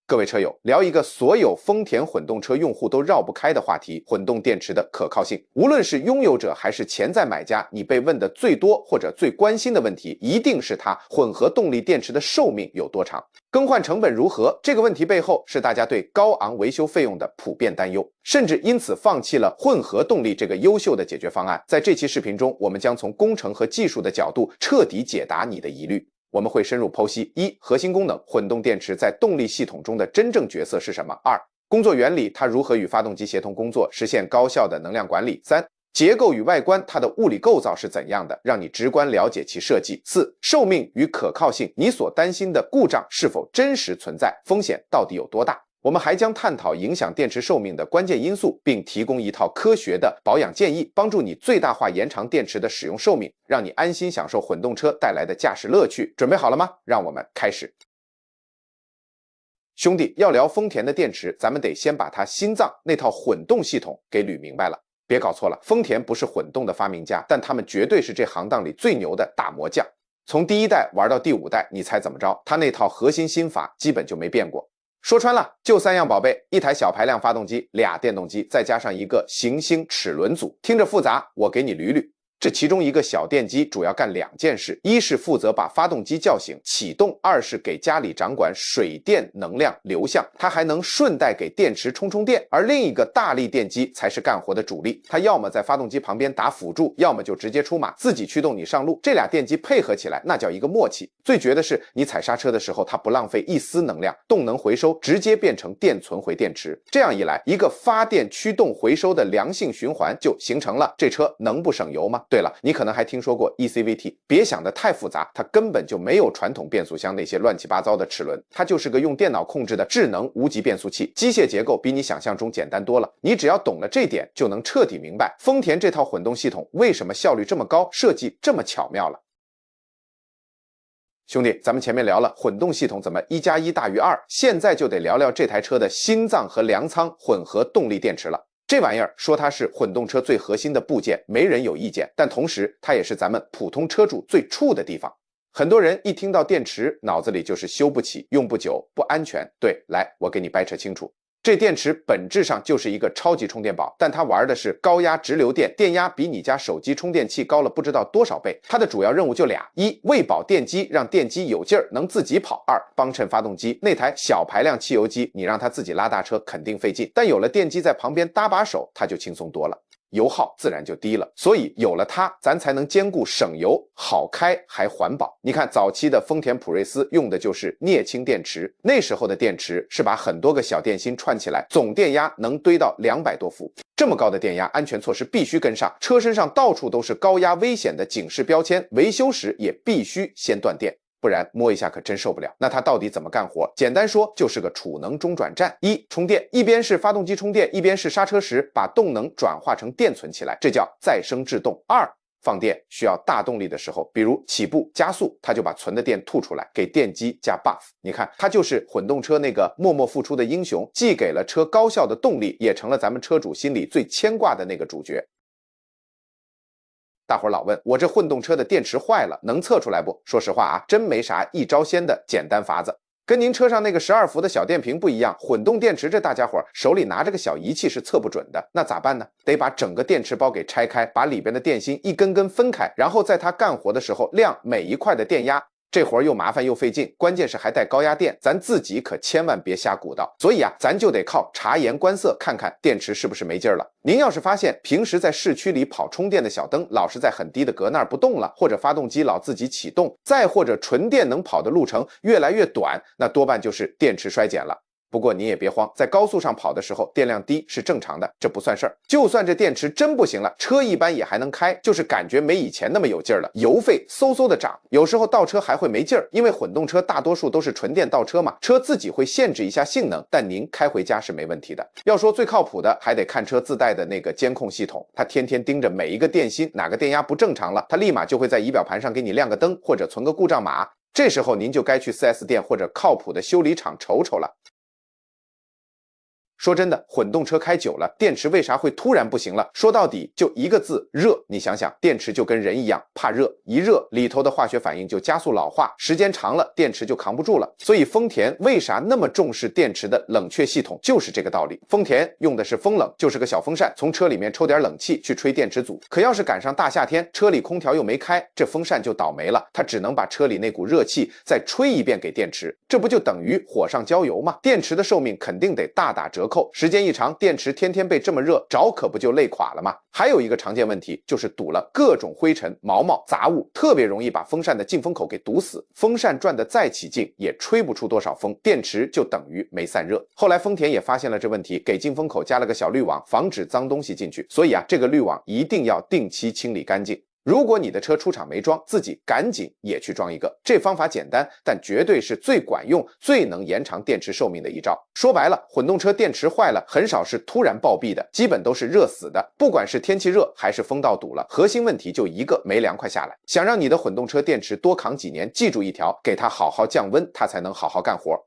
各位車友，聊一個所有豐田混動車用戶都繞不開的話題：混動電池的可靠性。無論是擁有者還是潛在買家，你被問的最多或者最關心的問題，一定是它混合動力電池的壽命有多長，更換成本如何。這個問題背後是大家對高昂維修費用的普遍擔憂，甚至因此放棄了混合動力這個優秀的解決方案。在這期視頻中，我們將從工程和技術的角度徹底解答你的疑慮。我們會深入剖析：一、核心功能，混動電池在動力系統中的真正角色是什麼；二、工作原理，它如何與發動機協同工作，實現高效的能量管理；三、結構與外觀，它的物理構造是怎樣的，讓你直觀了解其設計；四、壽命與可靠性，你所擔心的故障是否真實存在，風險到底有多大。我們還將探討影響電池壽命的關鍵因素，並提供一套科學的保養建議，幫助你最大化延長電池的使用壽命，讓你安心享受混動車帶來的駕駛樂趣。準備好了嗎？讓我們開始。兄弟，要聊豐田的電池，咱們得先把它心臟那套混動系統給捋明白了。別搞錯了，豐田不是混動的發明家，但他們絕對是這行當裡最牛的打磨匠。從第一代玩到第五代，你猜怎麼着？他那套核心心法基本就沒變過。說穿了，就3樣寶貝：一台小排量發動機，2電動機，再加上一個行星齒輪組。听着複雜，我給你捋捋。這其中一個小電機主要幹2件事：一是負責把發動機叫醒啟動，二是給家裡掌管水電能量流向，它還能順帶給電池充電。而另一個大力電機才是幹活的主力，它要麼在發動機旁邊打輔助，要麼就直接出馬自己驅動你上路。这倆電機配合起來，那叫一個默契。最絕的是，你踩剎車的時候，它不浪費一絲能量，動能回收直接變成電存回電池。這樣一來，一個發電驅動回收的良性循環就形成了。这車能不省油嗎？对了，你可能還聽說過 ECVT， 別想得太複雜，它根本就沒有傳統變速箱那些亂七八糟的齒輪，它就是個用電腦控制的智能無級變速器，機械結構比你想象中簡單多了。你只要懂了這點，就能徹底明白豐田這套混動系統為什麼效率這麼高，設計這麼巧妙了。兄弟，咱們前面聊了混動系統怎麼1+1大於2，現在就得聊聊這台車的心臟和糧倉混合動力電池了。這玩意兒說它是混動車最核心的部件，沒人有意見，但同時它也是咱們普通車主最怵的地方。很多人一聽到電池，腦子裡就是修不起、用不久、不安全。对，來，我給你掰扯清楚。這電池本質上就是一個超級充電寶，但它玩的是高壓直流電，電壓比你家手機充電器高了不知道多少倍。它的主要任務就倆：一、餵飽電機，讓電機有勁兒能自己跑；二、幫襯發動機。那台小排量汽油機，你讓它自己拉大車肯定費勁，但有了電機在旁邊搭把手，它就輕鬆多了。油耗自然就低了，所以有了它，咱才能兼顧省油、好開還環保。你看早期的豐田普銳斯用的就是镍氫電池，那時候的電池是把很多個小電芯串起來，總電壓能堆到200多伏。這麼高的電壓，安全措施必須跟上，車身上到處都是高壓危險的警示標籤，維修時也必須先斷電。不然摸一下可真受不了。那它到底怎麼幹活？簡單說就是個儲能中轉站。一、充電，一邊是發動機充電，一邊是剎車時把動能轉化成電存起來，這叫再生制動。二、放電，需要大動力的時候，比如起步加速，它就把存的電吐出來，給電機加 buff。你看，它就是混動車那個默默付出的英雄，既給了車高效的動力，也成了咱們車主心裡最牽掛的那個主角。大夥老問我，這混動車的電池壞了能測出來不？說實話啊，真沒啥一招鮮的簡單法子。跟您車上那個12伏的小電瓶不一樣，混動電池這大家伙手裡拿着個小儀器是測不準的。那咋辦呢？得把整個電池包給拆開，把裡邊的電芯一根根分開，然後在它幹活的時候量每一塊的電壓。這活又麻煩又費勁，關鍵是還帶高壓電，咱自己可千萬別瞎鼓捣。所以啊，咱就得靠察言觀色，看看電池是不是沒勁了。您要是發現平時在市區裡跑充電的小燈老是在很低的格那兒不動了，或者發動機老自己啟動，再或者純電能跑的路程越來越短，那多半就是電池衰減了。不過你也別慌，在高速上跑的時候電量低是正常的，這不算事兒。就算這電池真不行了，車一般也還能開，就是感覺沒以前那麼有勁兒了，油費嗖嗖的漲，有時候倒車還會沒勁兒，因為混動車大多數都是純電倒車嘛，車自己會限制一下性能，但您開回家是沒問題的。要說最靠譜的，還得看車自帶的那個監控系統，它天天盯着每一個電芯，哪個電壓不正常了，它立馬就會在儀表盤上給你亮個燈，或者存個故障碼。這時候您就該去 4S 店或者靠譜的修理廠瞅瞅了。說真的，混動車開久了，電池為啥會突然不行了？說到底就一個字，熱。你想想，電池就跟人一樣，怕熱，一熱裡頭的化學反應就加速老化，時間長了，電池就扛不住了。所以豐田為啥那麼重視電池的冷卻系統，就是這個道理。豐田用的是風冷，就是個小風扇，從車裡面抽點冷氣去吹電池組。可要是趕上大夏天，車裡空調又沒開，這風扇就倒霉了，它只能把車裡那股熱氣再吹一遍給電池，這不就等於火上浇油吗？電池的壽命肯定得大打折扣，時間一長，電池天天被這麼熱着，可不就累垮了嗎？還有一個常見問題就是堵了各種灰塵、毛毛、雜物，特別容易把風扇的进風口給堵死。風扇轉得再起勁，也吹不出多少風，電池就等於沒散熱。後來豐田也發現了這問題，給进風口加了個小濾網，防止髒東西進去。所以這個濾網一定要定期清理乾淨。如果你的車出厂沒裝，自己趕緊也去裝一個。這方法簡單，但絕對是最管用、最能延長電池壽命的一招。說白了，混動車電池壞了，很少是突然暴毙的，基本都是熱死的。不管是天氣熱還是風道堵了，核心問題就一個，沒涼快下來。想讓你的混動車電池多扛幾年，記住一條，給它好好降溫，它才能好好幹活。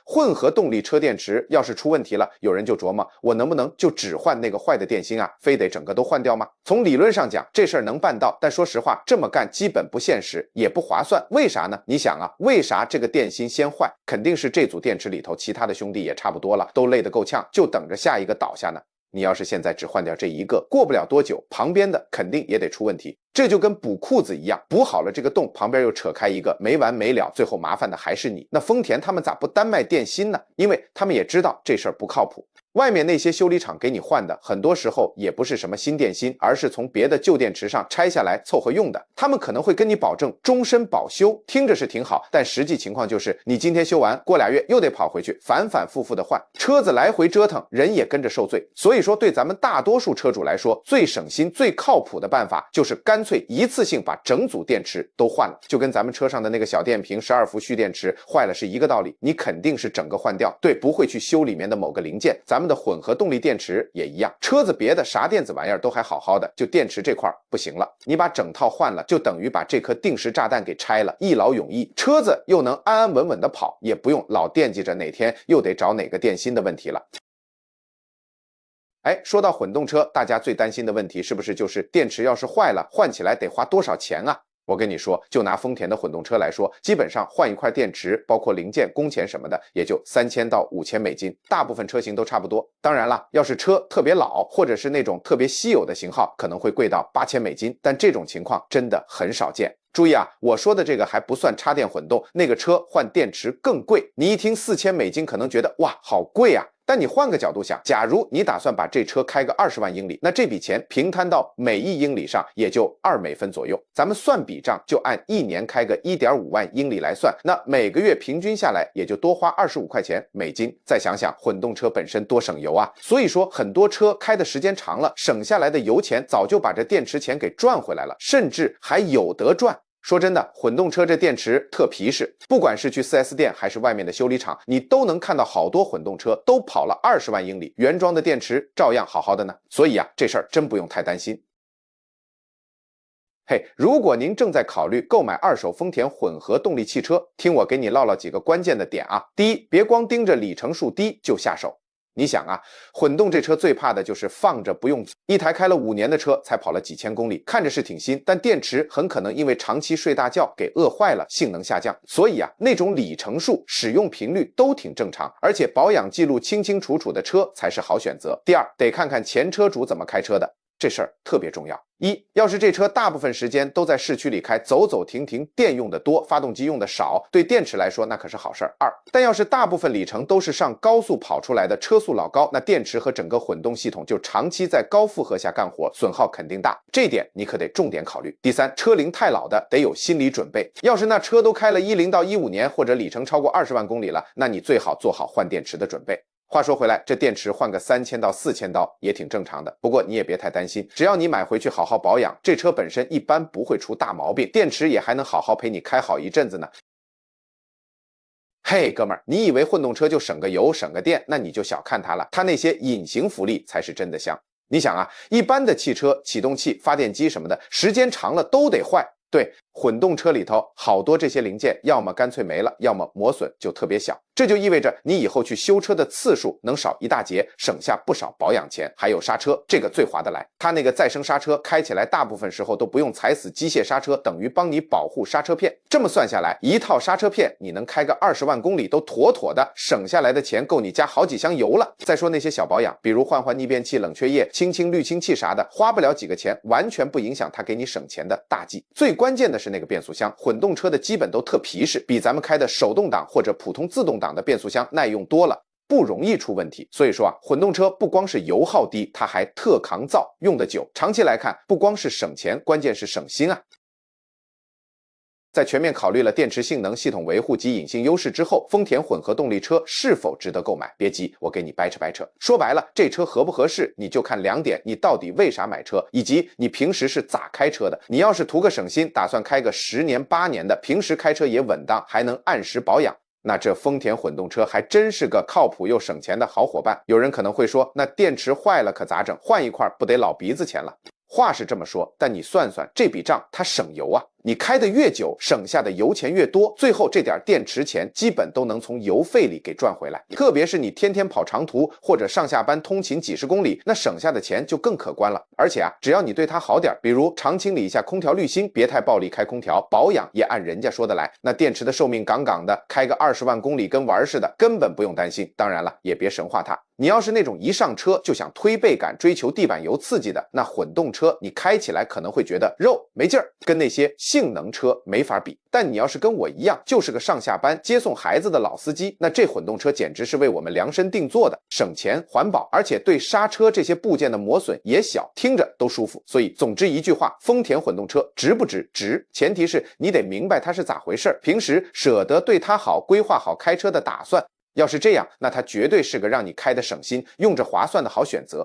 混合動力車電池要是出問題了，有人就琢磨，我能不能就只換那個壞的電芯啊？非得整個都換掉嗎？從理論上講，這事兒能辦到，但說實話，這麼幹基本不現實，也不划算。為啥呢？你想為啥這個電芯先壞？肯定是這組電池裡頭其他的兄弟也差不多了，都累得夠嗆，就等着下一個倒下呢。你要是現在只換掉這一個，過不了多久，旁邊的肯定也得出問題。這就跟補褲子一樣，補好了這個洞，旁邊又扯開一個，沒完沒了，最後麻煩的還是你。那豐田他們咋不單賣電芯呢？因為他們也知道這事兒不靠譜。外面那些修理厂給你換的，很多時候也不是什么新電芯，而是從別的舊電池上拆下來湊合用的。他們可能會跟你保證終身保修，聽着是挺好，但實際情況就是你今天修完，過2月又得跑回去，反反复复的換，車子來回折騰，人也跟着受罪。所以說，對咱們大多數車主来說，最省心、最靠譜的辦法就是乾脆一次性把整組電池都換了，就跟咱們車上的那個小電瓶12伏蓄電池壞了是一個道理。你肯定是整個換掉，对，不会去修裡面的某個零件。咱們的混合動力電池也一樣，車子別的啥電子玩意兒都還好好的，就電池這塊不行了，你把整套換了，就等於把這顆定時炸彈給拆了，一勞永逸，車子又能安安穩穩的跑，也不用老惦記着哪天又得找哪個電芯的問題了。說到混動車，大家最擔心的問題是不是就是電池要是壞了，換起來得花多少錢啊？我跟你說，就拿豐田的混动車來說，基本上換一塊電池，包括零件、工錢什麼的，也就3000到5000美金，大部分車型都差不多。當然了，要是車特別老，或者是那種特別稀有的型號，可能會貴到8000美金，但這種情況真的很少見。注意我說的這個還不算插電混動，那個車換電池更貴。你一聽4000美金，可能覺得哇，好貴啊！但你換個角度想，假如你打算把這車開個20萬英里，那這筆錢平攤到每1英里上也就2美分左右。咱們算筆賬，就按1年開個1.5萬英里來算，那每個月平均下來也就多花25塊錢美金。再想想混動車本身多省油啊！所以說很多車開的時間長了，省下來的油錢早就把這電池錢給賺回来了，甚至還有得賺。說真的，混動車這電池特皮實，不管是去 4S 店還是外面的修理廠，你都能看到好多混動車都跑了20萬英里，原裝的電池照樣好好的呢。所以這事兒真不用太擔心。如果您正在考慮購買二手豐田混合動力汽車，聽我給你唠唠幾個關鍵的點啊。第一，別光盯着里程數低就下手。你想混動這車最怕的就是放着不用，一台開了5年的車才跑了幾千公里，看着是挺新，但電池很可能因為長期睡大覺給餓壞了，性能下降。所以那種里程數、使用頻率都挺正常，而且保養記錄清清楚楚的車才是好選擇。第二，得看看前車主怎麼開車的，這事兒特別重要。要是這車大部分時間都在市區裡開，走走停停，電用的多，發動機用的少，對電池來說那可是好事兒。但要是大部分里程都是上高速跑出來的，車速老高，那電池和整個混動系統就長期在高負荷下幹活，損耗肯定大，這點你可得重點考慮。第三，車齡太老的得有心理準備，要是那車都開了10到15年，或者里程超過20萬公里了，那你最好做好換電池的準備。話說回來，這電池換個3000到4000刀也挺正常的，不過你也別太擔心，只要你買回去好好保養，這車本身一般不會出大毛病，電池也還能好好陪你開好一陣子呢。哥們兒，你以為混動車就省個油省個電，那你就小看它了，它那些隱形福利才是真的香。你想一般的汽車啟動器、發電機什麼的，時間長了都得壞。對，混動車裡頭好多這些零件，要麼干脆沒了，要麼磨損就特別小。這就意味着你以後去修車的次數能少一大截，省下不少保養錢，还有剎車，这個最划得来。它那個再生剎車開起來大部分時候都不用踩死機械剎車，等於幫你保護剎車片。這麼算下來，一套剎車片你能開個20萬公里都妥妥的，省下來的錢夠你加好幾箱油了。再說那些小保養，比如換逆變器、冷卻液、清濾清器啥的，花不了幾個錢，完全不影響它給你省錢的大計。最關鍵的是那個變速箱，混動車的基本都特皮實，比咱們開的手動擋或者普通自動擋的變速箱耐用多了，不容易出問題。所以說啊，混動車不光是油耗低，它還特抗造，用得久。长期来看，不光是省錢，關鍵是省心啊。在全面考慮了電池性能、系統維護及隱性優勢之後，豐田混合動力車是否值得購買？別急，我給你掰扯掰扯。說白了，這車合不合適，你就看2點：你到底為啥買車，以及你平時是咋開車的。你要是圖個省心，打算開個10年8年的，平時開車也穩當，還能按時保養，那這豐田混動車還真是個靠譜又省錢的好夥伴。有人可能會說，那電池壞了可咋整？換一塊不得老鼻子錢了？話是這麼說，但你算算這筆賬，它省油啊！你開得越久，省下的油錢越多，最後這點電池錢基本都能從油費裡給賺回來。特別是你天天跑長途或者上下班通勤幾十公里，那省下的錢就更可觀了。而且啊，只要你對它好點，比如常清理一下空調濾芯，別太暴力開空調，保養也按人家說的來，那電池的壽命杠杠的，開個20萬公里跟玩似的，根本不用擔心。當然了，也別神化它。你要是那種一上車就想推背感、追求地板油刺激的，那混动車你開起来可能会觉得肉沒勁兒，跟那些性能車沒法比。但你要是跟我一樣，就是個上下班接送孩子的老司機，那這混動車簡直是為我們量身定做的，省錢環保，而且對剎車這些部件的磨損也小，聽着都舒服。所以總之一句話，豐田混動車值不值？值，前提是你得明白它是咋回事，平時舍得对它好，規劃好開車的打算。要是這樣，那它絕對是個讓你開得省心、用着划算的好選擇。